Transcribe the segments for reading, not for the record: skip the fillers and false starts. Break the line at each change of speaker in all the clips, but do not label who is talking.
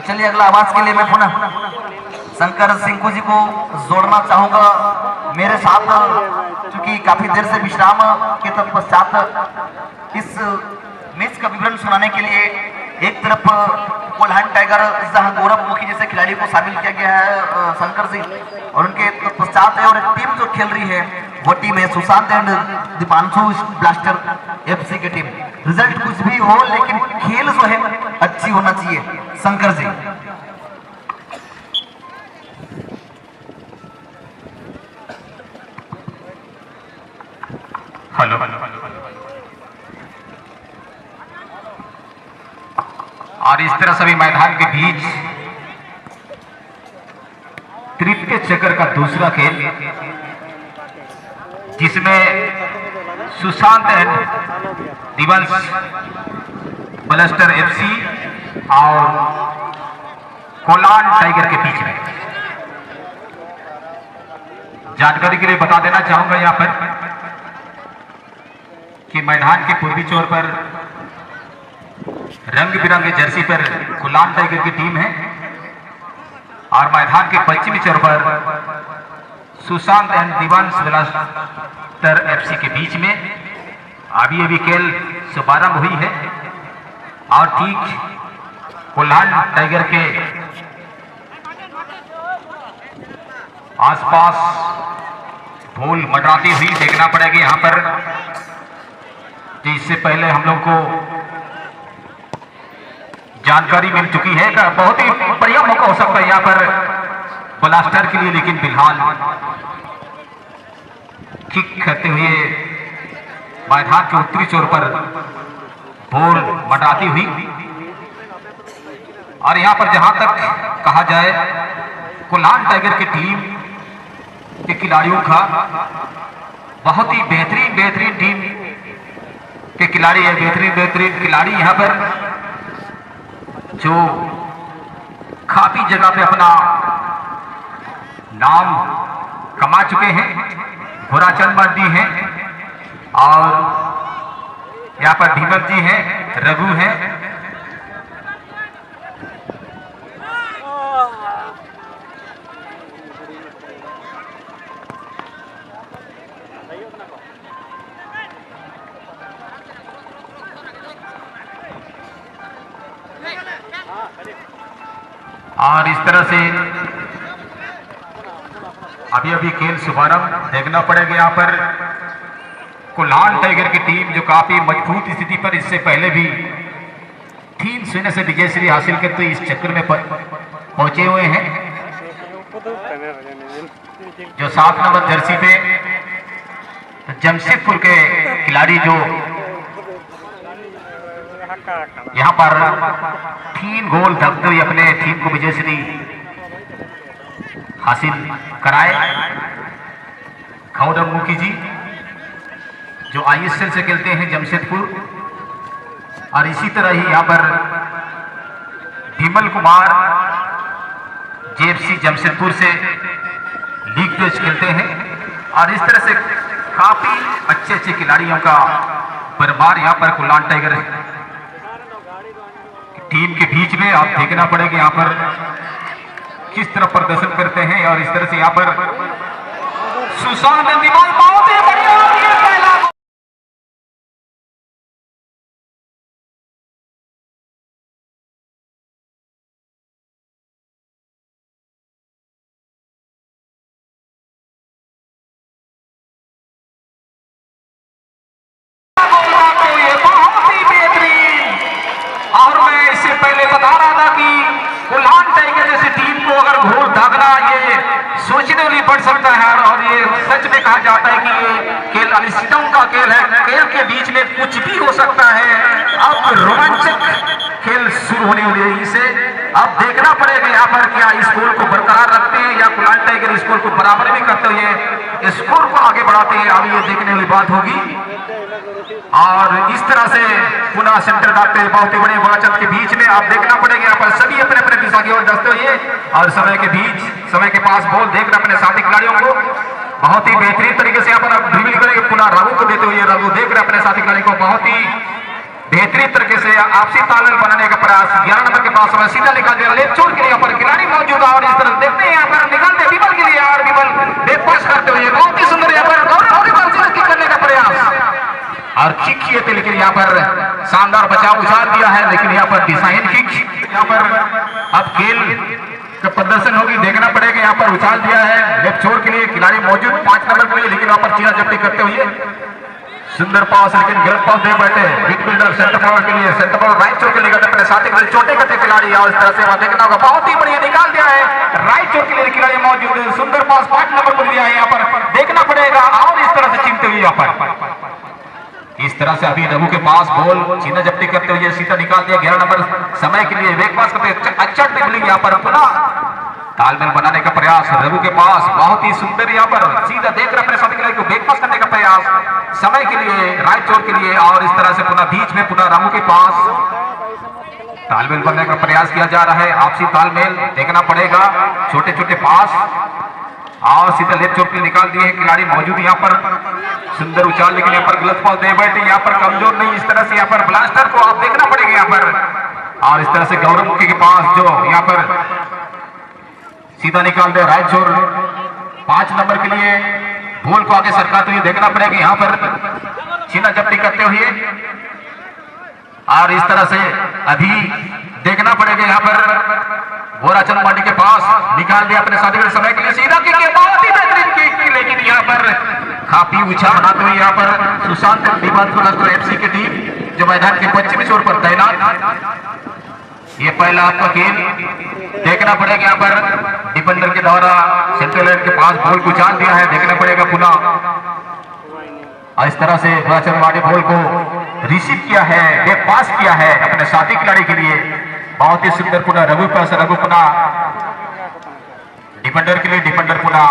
चलिए अगला आवाज के लिए मैं पुनः शंकर सिंह जी को जोड़ना चाहूंगा मेरे साथ, क्योंकि काफी देर से विश्राम के तत्पश्चात इस मैच का विवरण सुनाने के लिए एक तरफ कोल्हान टाइगर जहां गौरव मुखी जैसे खिलाड़ी को शामिल किया गया है शंकर सिंह, और उनके पश्चात है और टीम जो खेल रही है वो टीम है Sushant and Deepanshu blaster FC की टीम। रिजल्ट कुछ भी हो लेकिन खेल जो है अच्छी होना चाहिए। शंकर जी
हेलो, और इस तरह सभी मैदान के बीच तृतीय चक्कर का दूसरा खेल, जिसमें सुशांत एंड दिवंश ब्लास्टर एफसी और कोलान टाइगर के बीच में। जानकारी के लिए बता देना चाहूंगा यहां पर कि मैदान के पूर्वी छोर पर रंग बिरंगे जर्सी पर कोलान टाइगर की टीम है और मैदान के पश्चिमी छोर पर सुशांत एंड दिवंश ब्लास्टर एफसी के बीच में अभी खेल शुभारंभ हुई है। और ठीक कोल्हान टाइगर के आसपास धूल मंडराती हुई देखना पड़ेगी यहां पर। तो इससे पहले हम लोग को जानकारी मिल चुकी है कि बहुत ही बढ़िया मौका हो सकता है यहां पर ब्लास्टर के लिए, लेकिन फिलहाल किक करते हुए मैदान के उत्तरी छोर पर बॉल मंडराती हुई। और यहां पर जहां तक कहा जाए कोल्हान टाइगर की टीम के खिलाड़ियों का बहुत ही बेहतरीन टीम के खिलाड़ी है, बेहतरीन खिलाड़ी यहां पर जो काफी जगह पे अपना नाम कमा चुके हैं। घोराचंद मर्दी हैं और यहाँ पर भीमक जी हैं, रघु हैं। और इस तरह से अभी खेल शुभारंभ देखना पड़ेगा यहाँ पर कोल्हान टाइगर की टीम जो काफी मजबूत स्थिति पर इससे पहले भी 3-0 से विजयश्री हासिल करते इस चक्कर में पहुंचे हुए हैं। जो 7 नंबर जर्सी पे जमशेदपुर के खिलाड़ी जो यहाँ पर 3 गोल धरते हुए अपने टीम को विजयश्री हासिल कराए। गौरव मुखी जी जो आईएसएल से खेलते हैं जमशेदपुर, और इसी तरह ही यहाँ पर विमल कुमार जेएफसी जमशेदपुर से लीग मैच खेलते हैं। और इस तरह से काफी अच्छे खिलाड़ियों का परिवार यहाँ पर कोल्हान टाइगर टीम के बीच में आप देखना पड़ेगा यहाँ पर किस तरह प्रदर्शन करते हैं। और इस तरह से यहाँ पर सुशांत बहुत ही बढ़िया सोचने वाली बढ़ सकता है। और ये सच में कहा जाता है कि ये खेल अनिश्चितों का खेल है, खेल के बीच में कुछ भी हो सकता है। अब रोमांचक खेल शुरू होने वाली है, इसे अब देखना पड़ेगा यहाँ पर क्या स्कोर को बरकरार रखते हैं या कोल्हान टाइगर स्कोर को बराबर भी करते हुए स्कोर को आगे बढ़ाते हैं। अब ये देखने वाली बात होगी। और इस तरह से पुनः सेंटर डालते हैं बहुत ही बड़े घोराचंद के बीच में। आप देखना पड़ेगा यहाँ पर सभी अपने अपने दिशा की ओर दसते हुए और समय के पास बॉल देखना अपने साथी खिलाड़ियों को बहुत ही बेहतरीन तरीके से यहाँ पर ड्रिबल करेंगे। पुनः रघु को देते हुए रघु देख रहे अपने साथी खिलाड़ी को बहुत ही बेहतरीन तरीके से आपसी तालमेल बनाने का प्रयास 11 नंबर के पास में सीधा निकाल दिया लेफ्ट छोड़ के लिए यहाँ पर खिलाड़ी मौजूद है और इस तरह देखते हैं यहाँ पर निकालते विमल के लिए और विमल बैक पास करते हुए बहुत ही सुंदर यहाँ पर गौरव किक करने का प्रयास और किक किए थे, लेकिन यहाँ पर शानदार बचाव उछाल दिया है, लेकिन यहाँ पर डिजाइन किक यहाँ पर अब खेल का प्रदर्शन होगी, देखना पड़ेगा। यहाँ पर उछाल दिया है लेफ्ट छोर के लिए खिलाड़ी मौजूद 5 नंबर के लिए, लेकिन यहाँ पर चीना जब्ती करते हुए सुंदर पास, लेकिन गलत पास दे बैठे मिड फील्डर सेंटर फॉरवर्ड के लिए, सेंटर फॉरवर्ड राइट छोर के लिए अपने साथी के लिए छोटे कटे खिलाड़ी और इस तरह से वहां देखना होगा बहुत ही बढ़िया निकाल दिया है राइट छोर के लिए खिलाड़ी मौजूद है, सुंदर पास 5 नंबर पर दिया है, यहाँ पर देखना पड़ेगा और इस तरह से चिमते हुए यहाँ पर इस तरह से अभी रघु के पास बॉल छीना जब्ती करते हुए सीधा निकाल दिया 11 नंबर समय के लिए वेग पास करते अच्छा ड्रिबलिंग यहाँ पर पुनः तालमेल बनाने का प्रयास रघु के पास बहुत ही सुंदर यहाँ पर सीधा देख रहे अपने साथी को वेग पास करने का प्रयास समय के लिए राइट चोर के लिए और इस तरह से पुनः बीच में पुनः रघु के पास तालमेल बनने का प्रयास किया जा रहा है, आपसी तालमेल देखना पड़ेगा, छोटे छोटे पास और सीधा लेफ्ट चोर के लिए निकाल दिए खिलाड़ी मौजूद यहाँ पर सुंदर उछाल, लेकिन यहाँ पर गलत पास दे बैठे, यहाँ पर कमजोर नहीं, इस तरह से यहाँ पर ब्लास्टर को आप देखना पड़ेगा यहाँ पर और इस तरह से गौरव मुखी के पास जो यहाँ पर सीधा निकाल दे राइट चोर 5 नंबर के लिए बॉल को आगे सरकाते हुए देखना पड़ेगा यहाँ पर छीना जब्ती करते हुए और इस तरह से अभी देखना पड़ेगा यहाँ पर गोराचंद मांडी के पास निकाल दिया अपने साथी के समय के लिए सीधा किक बहुत ही बेहतरीन किक, लेकिन यहाँ पर काफी उछाल बनाते हुए यहाँ पर सुशांत दीवान एफसी की टीम जो मैदान के पश्चिमी छोर पर तैनात, ये पहला आपका खेल देखना पड़ेगा यहाँ पर डिफेंडर के द्वारा सेंट्रल लाइन के पास बॉल को उछाल दिया है, देखना पड़ेगा पुनः इस तरह से गोराचंद मांडी बॉल को रिसीव किया है, बैक पास किया है अपने साथी खिलाड़ी के लिए, बहुत ही सुंदर पुनः रघु पास, रघु पुनः डिफेंडर के लिए, डिफेंडर पुनः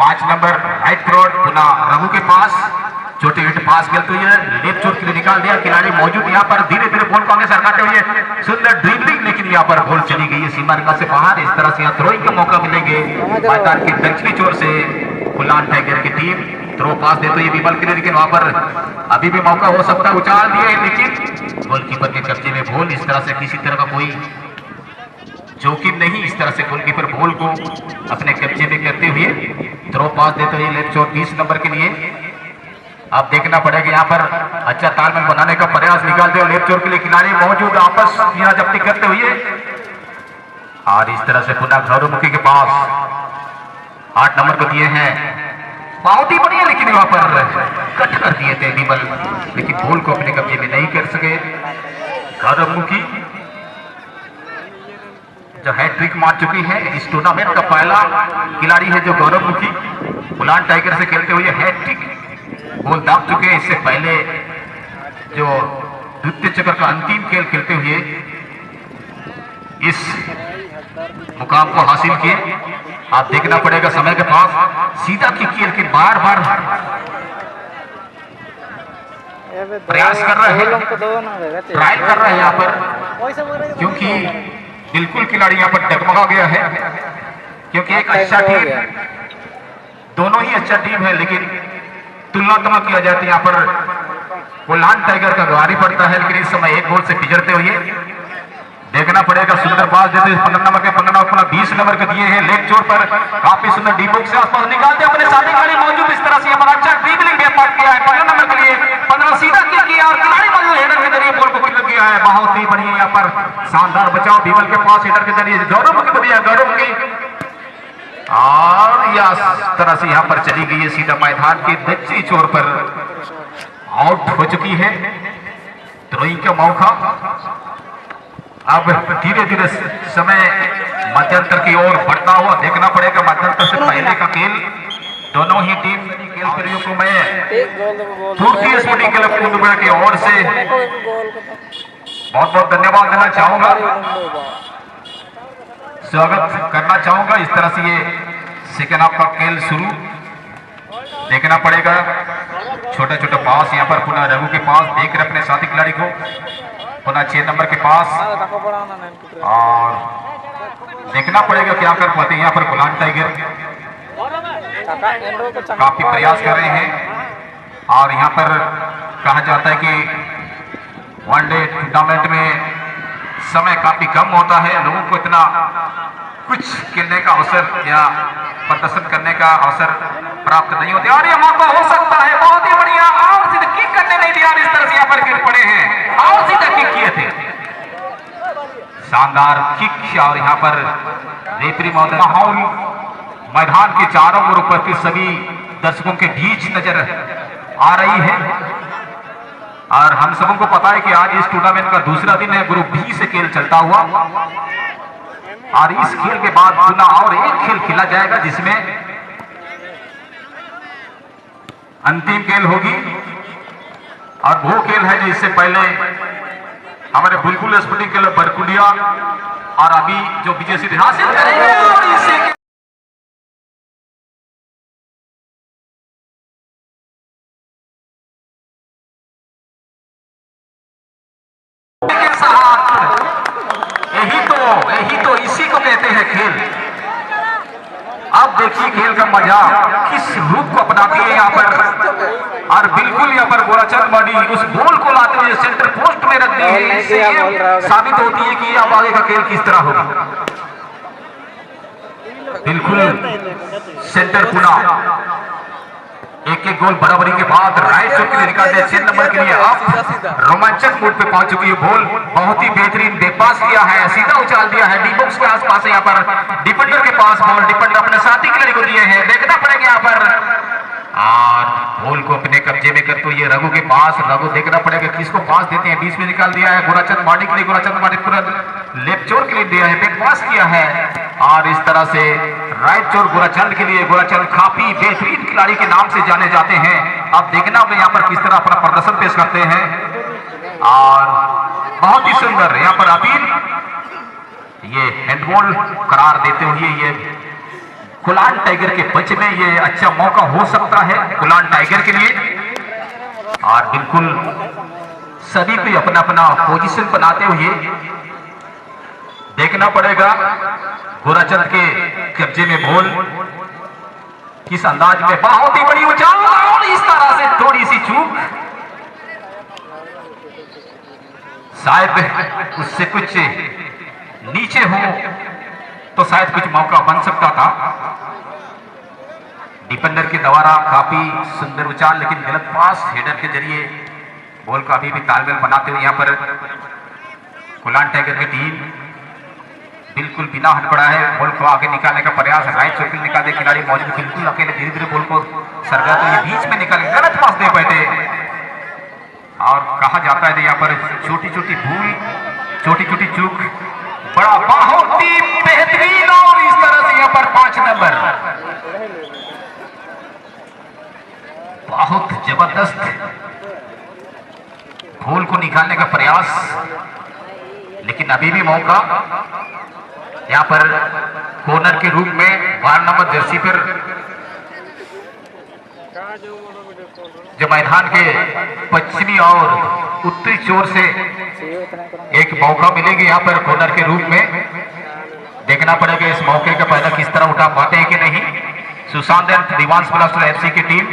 5 नंबर राइट क्रॉस पुनः रघु के पास छोटे हिट पास खेलते हुए लेफ्ट चोट के लिए निकाल दिया खिलाड़ी मौजूद यहाँ पर धीरे धीरे बॉल को आगे सरकाते हुए सुंदर ड्रिबलिंग, लेकिन यहाँ पर बॉल चली गई है सीमा रेखा से बाहर, इस तरह से यहाँ थ्रोइंग का मौका मिलेंगे मैदान की दक्षिणी चोर से फुलान टाइगर की टीम थ्रो पास देते हुए विमल के लिए, लेकिन वहां पर अभी भी मौका हो सकता है, उछाल दिए लेकिन गोलकीपर के कब्जे में बॉल, इस तरह से किसी तरह का कोई जोखिम नहीं, इस तरह से गोलकीपर बॉल को अपने कब्जे में करते हुए थ्रो पास देते हुए लेफ्ट चोर 20 नंबर के लिए अब देखना पड़ेगा यहाँ पर अच्छा तालमेल बनाने का प्रयास निकालते हुए लेफ्ट चोर के लिए खिलाड़ी मौजूद आपस यहाँ जब्ती करते हुए और इस तरह से पुनः गौरवमुखी के पास 8 नंबर को दिए हैं, बहुत ही बढ़िया, लेकिन वहां पर कट कर दिए थे विमल, लेकिन बॉल को अपने कब्जे में नहीं कर सके। गौरवमुखी जो हैट्रिक मार चुकी है इस टूर्नामेंट का पहला खिलाड़ी है जो गौरवमुखी फुलान टाइगर से खेलते हुए हैट्रिक गोल दाग चुके हैं, इससे पहले जो द्वितीय चक्र का अंतिम खेल खेलते हुए इस मुकाम को हासिल किए। आप देखना पड़ेगा समय के पास सीधा किक किया, लेकिन बार बार प्रयास कर रहे हैं, ट्रायल कर रहे हैं यहाँ पर, क्योंकि बिल्कुल खिलाड़ी यहाँ पर डगमगा गया है, क्योंकि एक अच्छा टीम, दोनों ही अच्छा टीम है, लेकिन तुलनात्मक किया जाता है यहाँ पर फुलान टाइगर का गवारी पड़ता है, लेकिन इस समय एक गोल से पिछड़ते हुए देखना पड़ेगा सुंदर पास देते 15 नंबर के 15 नंबर 20 नंबर के दिए हैं लेफ्ट चोर पर, काफी सुंदर डी बॉक्स से आसपास निकालते अपने साथी खिलाड़ी मौजूद, इस तरह से यहाँ पर अच्छा ड्रिबलिंग बेपार किया है 15 नंबर के लिए, 15 सीधा किया और खिलाड़ी मौजूद हेडर के जरिए बॉल को क्लियर किया है, बहुत ही बढ़िया यहाँ पर शानदार बचाव विमल के पास हेडर के जरिए गौरवमुखी को दिया, गौरवमुखी और इस तरह से यहाँ पर चली गई है सीधा मैदान के दक्षिणी छोर पर आउट हो चुकी है, थ्रोइंग का मौका। अब धीरे धीरे समय मध्यंतर की ओर बढ़ता हुआ देखना पड़ेगा, मध्यंतर से पहले का खेल दोनों ही टीम खेल प्रियों को मैं तृतीय स्पोर्टिंग क्लब कुंदबड़ा की ओर से बहुत बहुत धन्यवाद देना चाहूंगा, स्वागत करना चाहूंगा। इस तरह से ये सेकेंड हाफ का खेल शुरू देखना पड़ेगा, छोटा छोटा पास यहाँ पर पुनः रघु के पास देख रहे अपने साथी खिलाड़ी को, पुनः 6 नंबर के पास और देखना पड़ेगा क्या कर पाते हैं यहाँ पर फुलान टाइगर, काफी प्रयास कर रहे हैं और यहाँ पर कहा जाता है कि वनडे टूर्नामेंट में समय काफी कम होता है, लोगों को इतना कुछ खेलने का अवसर या प्रदर्शन करने का अवसर प्राप्त नहीं होते। और ये मौका हो सकता है, बहुत ही बढ़िया, और सीधा किक करने नहीं दिया, इस तरह से यहाँ पर गिर पड़े हैं और सीधा किक किए थे, शानदार किक। और यहाँ पर रेफरी महोदय माहौल मैदान के चारों ओर उपस्थित सभी दर्शकों के बीच नजर आ रही है। और हम सबों को पता है कि आज इस टूर्नामेंट का दूसरा दिन है, ग्रुप बी से खेल चलता हुआ, और इस खेल के बाद पुनः और एक खेल खेला जाएगा जिसमें अंतिम खेल होगी। और वो खेल है जिससे पहले हमारे बुलबुल स्पोर्टिंग क्लब बरकुंडिया और अभी जो विजय सिद्धि हासिल करेंगे, और इससे यही तो इसी को कहते हैं खेल। अब देखिए खेल का मजा किस रूप को अपनाती है यहाँ पर, और बिल्कुल यहाँ पर गोराचंद बॉडी उस बॉल को लाते हुए सेंटर पोस्ट में रख दी है। इससे ये साबित होती है कि अब आगे का खेल किस तरह होगा। बिल्कुल सेंटर पुनः एक गोल बराबरी के बाद राइट शॉट के लिए निकाल दिया 6 नंबर के लिए। अब रोमांचक मूड पे पहुंच चुकी है बॉल, बहुत ही बेहतरीन बेपास किया है, सीधा उछाल दिया है, डी बॉक्स के आसपास है। यहाँ पर डिफेंडर के पास बॉल, डिफेंडर अपने साथी खिलाड़ी को दिए हैं, देखना पड़ेगा यहाँ पर, और बॉल को अपने कब्जे में करते हुए रघु के पास, रघु देखना पड़ेगा किसको पास देते हैं, बीच में निकाल दिया है गोराचंद माडी के लिए, गोराचंद माडी पूरा लेफ्ट चोर के लिए दिया है, बैक पास किया है, और इस तरह से राइट चोर गोराचंद के लिए। गोराचंद काफी बेहतरीन खिलाड़ी के नाम से जाने जाते हैं। अब देखना यहाँ पर किस तरह अपना प्रदर्शन पेश करते हैं, और बहुत ही सुंदर यहाँ पर अपील ये हैंडबॉल करार देते हुए ये कुलान टाइगर के बच में ये अच्छा मौका हो सकता है कुलान टाइगर के लिए। और बिल्कुल सभी को अपना अपना पोजीशन बनाते हुए देखना पड़ेगा गोराचंद के कब्जे में बॉल किस अंदाज में, बहुत ही बड़ी उछाल, और इस तरह से थोड़ी सी चूक, शायद उससे कुछ नीचे हो तो शायद कुछ मौका बन सकता था। डिफेंडर के द्वारा काफी सुंदर उछाल, लेकिन गलत पास, हेडर के जरिए बॉल का अभी भी तालमेल बनाते हुए यहाँ पर कुलान टाइगर की टीम बिल्कुल बिना हटपड़ा है, बॉल को आगे निकालने का प्रयास, राइट सर्किल निकाल दे खिलाड़ी मौजूद, बिल्कुल अकेले धीरे धीरे बॉल को सरगा तो ये बीच में निकाल, गलत पास दे बैठे, और कहा जाता है यहाँ पर छोटी छोटी भूल, छोटी छोटी चूक बड़ा बहुत ही बेहतरीन, और इस तरह से यहाँ पर 5 नंबर बहुत जबरदस्त गोल को निकालने का प्रयास, लेकिन अभी भी मौका यहाँ पर कॉर्नर के रूप में 12 नंबर जर्सी पर जो मैदान के पश्चिमी और उत्तरी छोर से एक मौका मिलेगी यहाँ पर कॉर्नर के रूप में। देखना पड़ेगा इस मौके का पहला किस तरह उठा पाते हैं कि नहीं। Sushant and Divansh blaster FC की टीम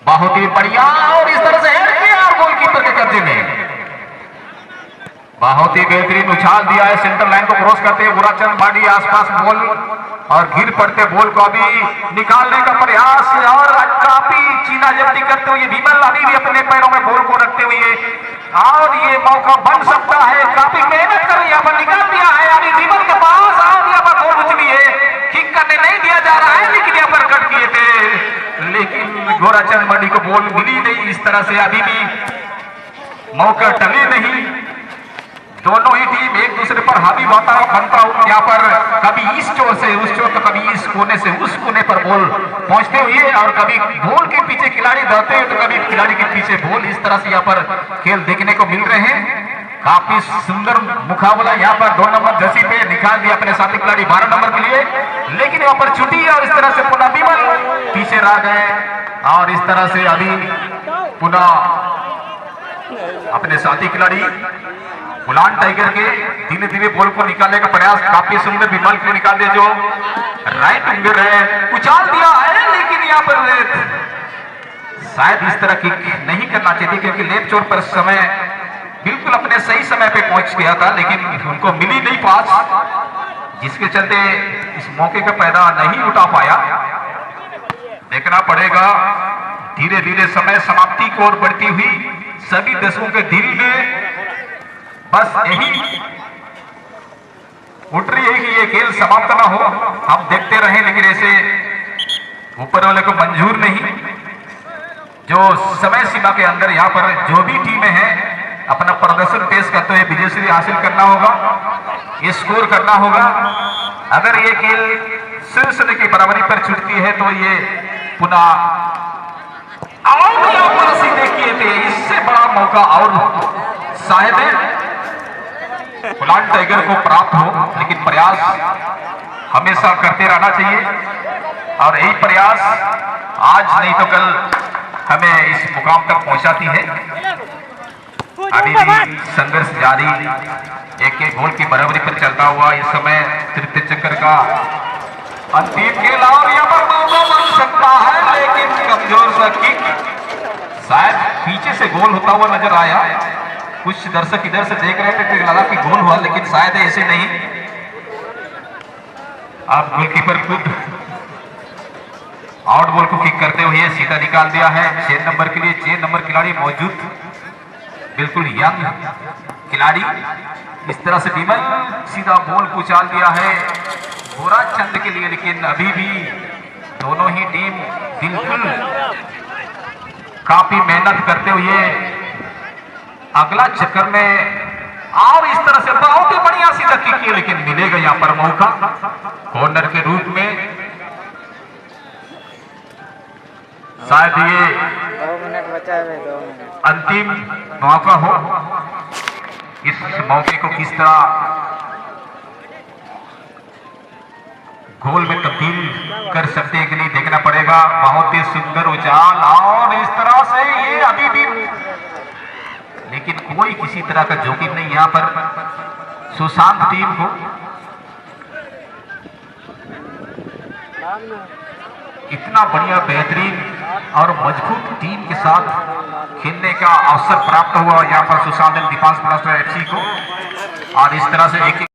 बहुत ही बढ़िया, और इस तरह से हेड किया और गोलकीपर के कब्जे में बहुत ही बेहतरीन उछाल दिया है, सेंटर लाइन को क्रॉस करते हुए गोराचंद माडी आसपास बॉल, और गिर पड़ते बॉल को अभी निकालने का प्रयास, और काफी चीना जब्ती करते हुए विमल अभी भी अपने पैरों में बॉल को रखते हुए, और ये मौका बन सकता है, काफी मेहनत कर यहाँ पर निकाल दिया है अभी विमल के पास, और यहाँ पर बॉल उछली है, किक करने नहीं दिया जा रहा है, लेकिन यहाँ पर कट किए थे, लेकिन गोराचंद माडी को बॉल मिली नहीं। इस तरह से अभी भी मौका टले नहीं, दोनों ही टीम एक दूसरे पर हावी वातावरण बनता हुआ यहाँ पर कभी इस चोर से उस चोर, तो कभी इस कोने से उस कोने पर बॉल पहुंचते हुए, और कभी बॉल के पीछे खिलाड़ी दौड़ते हुए तो कभी खिलाड़ी के पीछे बॉल, इस तरह से यहाँ पर खेल देखने को मिल रहे हैं। काफी सुंदर मुकाबला यहाँ पर 2 नंबर जर्सी पे निकाल दिया अपने साथी खिलाड़ी 12 नंबर के लिए, लेकिन यहाँ पर छुट्टी, और इस तरह से पुनः विमल पीछे रह गए, और इस तरह से अभी पुनः अपने साथी खिलाड़ी कुलान टाइगर के धीरे धीरे बॉल को निकालने का प्रयास, काफी सुंदर विमल को निकाल दिया जो राइट विंगर है, उछाल दिया है, लेकिन यहाँ पर शायद इस तरह की नहीं करना चाहिए, क्योंकि लेप चोर पर समय बिल्कुल अपने सही समय पे पहुंच गया था, लेकिन उनको मिली नहीं पास, जिसके चलते इस मौके का फायदा नहीं उठा पाया। देखना पड़ेगा धीरे धीरे समय समाप्ति की ओर बढ़ती हुई सभी दर्शकों के दिल में बस यही उठ रही है कि ये खेल समाप्त ना हो, हम देखते रहें, लेकिन ऐसे ऊपर वाले को मंजूर नहीं। जो समय सीमा के अंदर यहाँ पर जो भी टीमें हैं अपना प्रदर्शन पेश करते हुए विजयश्री हासिल करना होगा, ये स्कोर करना होगा। अगर ये खेल सिलसिले की बराबरी पर छूटती है तो ये पुनः और यहाँ पर देखिए थे, इससे बड़ा मौका और शायद फुलान टाइगर को प्राप्त हो, लेकिन प्रयास हमेशा करते रहना चाहिए और यही प्रयास आज नहीं तो कल हमें इस मुकाम तक पहुंचाती है। अभी भी संघर्ष जारी, एक एक गोल की बराबरी पर चलता हुआ इस समय तृतीय चक्कर का अंतिम खेल और यहाँ पर मौका बन सकता है, लेकिन कमजोर सा किक, शायद पीछे से गोल होता हुआ नजर आया। कुछ दर्शक इधर से देख रहे थे तो लगा कि गोल हुआ, लेकिन शायद ऐसे नहीं। अब गोलकीपर खुद आउट बॉल को किक करते हुए सीधा निकाल दिया है 6 नंबर के लिए। 6 नंबर खिलाड़ी मौजूद, बिल्कुल यंग खिलाड़ी, इस तरह से डीमल सीधा बॉल को उछाल दिया है गोरा चंद के लिए, लेकिन अभी भी दोनों ही टीम बिल्कुल काफी मेहनत करते हुए अगला चक्कर में, और इस तरह से बहुत ही बढ़िया सीधा किक किया, लेकिन मिलेगा यहाँ पर मौका कॉर्नर के रूप में। शायद ये
2 मिनट बचा है, 2 मिनट
अंतिम मौका हो। इस मौके को किस तरह गोल में तब्दील कर सकते हैं कि नहीं देखना पड़ेगा। बहुत ही सुंदर उछाल और इस तरह से ये अभी भी, लेकिन कोई किसी तरह का जोखिम नहीं यहाँ पर सुशांत टीम को। इतना बढ़िया बेहतरीन और मजबूत टीम के साथ खेलने का अवसर प्राप्त हुआ यहाँ पर सुशांत दीपांश ब्लास्टर एफसी को, और इस तरह से एक